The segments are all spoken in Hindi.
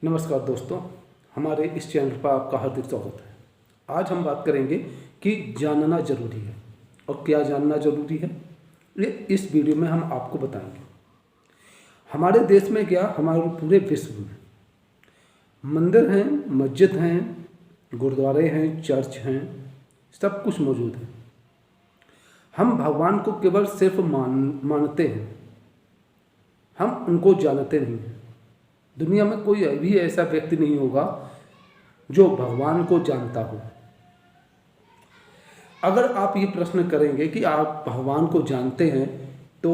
नमस्कार दोस्तों, हमारे इस चैनल पर आपका हार्दिक स्वागत है। आज हम बात करेंगे कि जानना जरूरी है और क्या जानना जरूरी है, ये इस वीडियो में हम आपको बताएंगे। हमारे देश में क्या, हमारे पूरे विश्व में मंदिर हैं, मस्जिद हैं, गुरुद्वारे हैं, चर्च हैं, सब कुछ मौजूद है। हम भगवान को केवल सिर्फ मानते हैं, हम उनको जानते नहीं हैं। दुनिया में कोई भी ऐसा व्यक्ति नहीं होगा जो भगवान को जानता हो। अगर आप ये प्रश्न करेंगे कि आप भगवान को जानते हैं, तो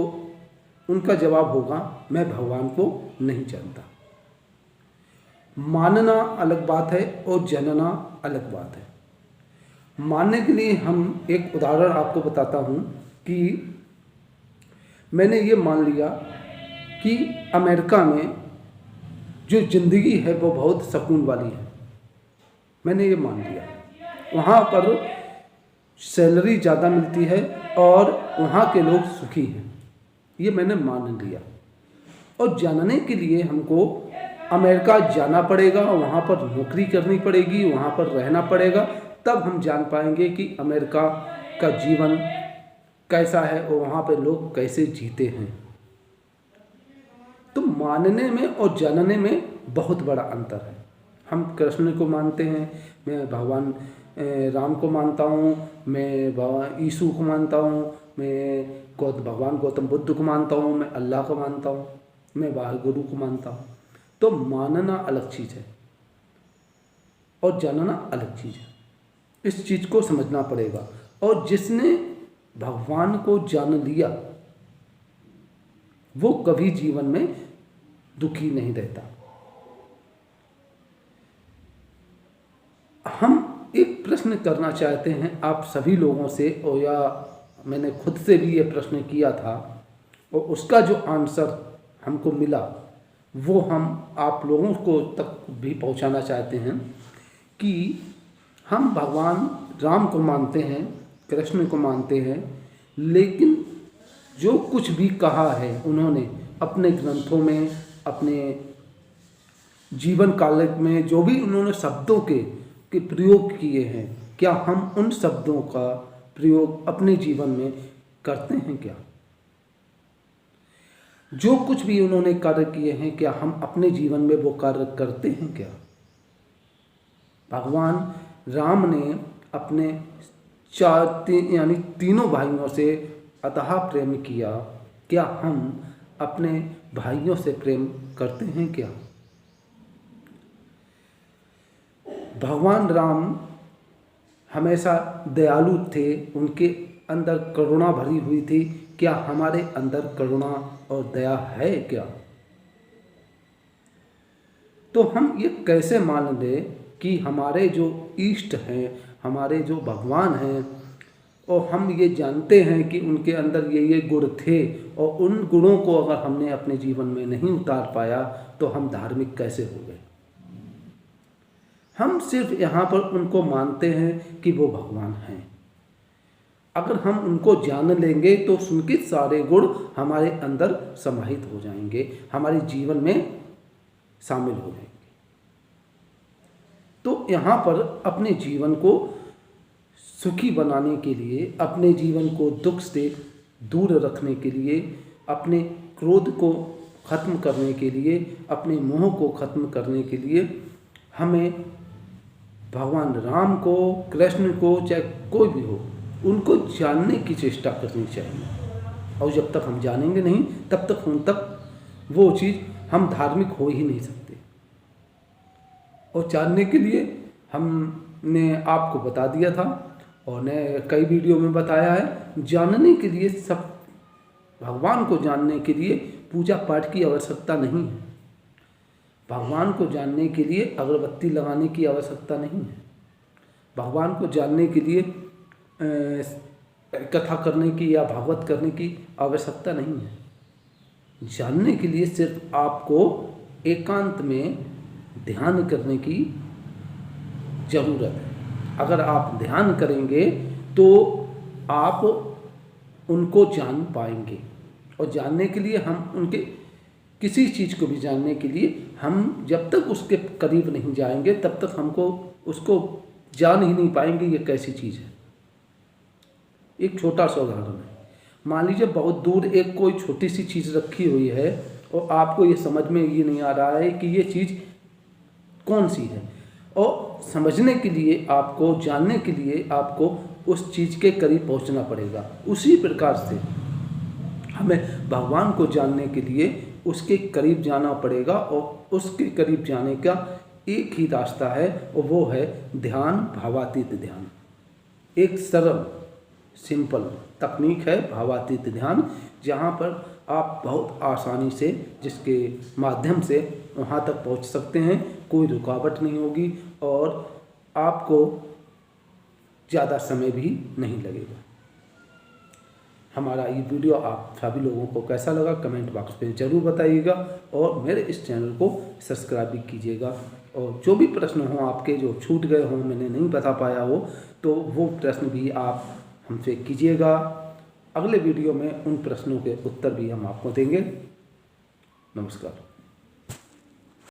उनका जवाब होगा, मैं भगवान को नहीं जानता। मानना अलग बात है और जानना अलग बात है। मानने के लिए हम एक उदाहरण आपको बताता हूँ कि मैंने ये मान लिया कि अमेरिका में जो ज़िंदगी है वो बहुत सुकून वाली है। मैंने ये मान लिया, वहाँ पर सैलरी ज़्यादा मिलती है और वहाँ के लोग सुखी हैं, ये मैंने मान लिया। और जानने के लिए हमको अमेरिका जाना पड़ेगा, वहाँ पर नौकरी करनी पड़ेगी, वहाँ पर रहना पड़ेगा, तब हम जान पाएंगे कि अमेरिका का जीवन कैसा है और वहाँ पर लोग कैसे जीते हैं। तो मानने में और जानने में बहुत बड़ा अंतर है। हम कृष्ण को मानते हैं, मैं भगवान राम को मानता हूँ, मैं भगवान यीशु को मानता हूँ, मैं भगवान गौतम बुद्ध को मानता हूँ, मैं अल्लाह को मानता हूँ, मैं वाहिगुरु को मानता हूँ। तो मानना अलग चीज़ है और जानना अलग चीज़ है। इस चीज़ को समझना पड़ेगा। और जिसने भगवान को जान लिया वो कभी जीवन में दुखी नहीं रहता। हम एक प्रश्न करना चाहते हैं आप सभी लोगों से, और या मैंने खुद से भी ये प्रश्न किया था और उसका जो आंसर हमको मिला वो हम आप लोगों को तक भी पहुंचाना चाहते हैं कि हम भगवान राम को मानते हैं, कृष्ण को मानते हैं, लेकिन जो कुछ भी कहा है उन्होंने अपने ग्रंथों में, अपने जीवन काल में जो भी उन्होंने शब्दों के प्रयोग किए हैं, क्या हम उन शब्दों का प्रयोग अपने जीवन में करते हैं? क्या जो कुछ भी उन्होंने कार्य किए हैं, क्या हम अपने जीवन में वो कार्य करते हैं? क्या भगवान राम ने अपने यानी तीनों भाइयों से अथाह प्रेम किया, क्या हम अपने भाइयों से प्रेम करते हैं? क्या भगवान राम हमेशा दयालु थे, उनके अंदर करुणा भरी हुई थी, क्या हमारे अंदर करुणा और दया है? क्या तो हम ये कैसे मान लें कि हमारे जो इष्ट हैं, हमारे जो भगवान हैं, और हम ये जानते हैं कि उनके अंदर ये गुण थे, और उन गुणों को अगर हमने अपने जीवन में नहीं उतार पाया तो हम धार्मिक कैसे हो गए? हम सिर्फ यहाँ पर उनको मानते हैं कि वो भगवान हैं। अगर हम उनको जान लेंगे तो उनके सारे गुण हमारे अंदर समाहित हो जाएंगे, हमारे जीवन में शामिल हो जाएंगे। तो यहाँ पर अपने जीवन को सुखी बनाने के लिए, अपने जीवन को दुख से दूर रखने के लिए, अपने क्रोध को खत्म करने के लिए, अपने मोह को खत्म करने के लिए हमें भगवान राम को, कृष्ण को, चाहे कोई भी हो, उनको जानने की चेष्टा करनी चाहिए। और जब तक हम जानेंगे नहीं तब तक उन तक वो चीज़ हम धार्मिक हो ही नहीं सकते। और जानने के लिए हमने आपको बता दिया था और ने कई वीडियो में बताया है, जानने के लिए सब भगवान को जानने के लिए पूजा पाठ की आवश्यकता नहीं है। भगवान को जानने के लिए अगरबत्ती लगाने की आवश्यकता नहीं है। भगवान को जानने के लिए कथा करने की या भागवत करने की आवश्यकता नहीं है। जानने के लिए सिर्फ आपको एकांत में ध्यान करने की ज़रूरत है। अगर आप ध्यान करेंगे तो आप उनको जान पाएंगे। और जानने के लिए हम उनके किसी चीज़ को भी जानने के लिए हम जब तक उसके करीब नहीं जाएंगे तब तक हमको उसको जान ही नहीं पाएंगे ये कैसी चीज़ है। एक छोटा सा उदाहरण है, मान लीजिए बहुत दूर एक कोई छोटी सी चीज़ रखी हुई है और आपको ये समझ में ये नहीं आ रहा है कि ये चीज़ कौन सी है, और समझने के लिए आपको, जानने के लिए आपको उस चीज़ के करीब पहुंचना पड़ेगा। उसी प्रकार से हमें भगवान को जानने के लिए उसके करीब जाना पड़ेगा, और उसके करीब जाने का एक ही रास्ता है और वो है ध्यान, भावातीत ध्यान। एक सरल सिंपल तकनीक है भावातीत ध्यान, जहाँ पर आप बहुत आसानी से, जिसके माध्यम से वहाँ तक पहुँच सकते हैं, कोई रुकावट नहीं होगी और आपको ज़्यादा समय भी नहीं लगेगा। हमारा ये वीडियो आप सभी लोगों को कैसा लगा कमेंट बॉक्स में ज़रूर बताइएगा, और मेरे इस चैनल को सब्सक्राइब भी कीजिएगा। और जो भी प्रश्न हो आपके, जो छूट गए हों, मैंने नहीं बता पाया हो, तो वो प्रश्न भी आप हमसे कीजिएगा। अगले वीडियो में उन प्रश्नों के उत्तर भी हम आपको देंगे। नमस्कार।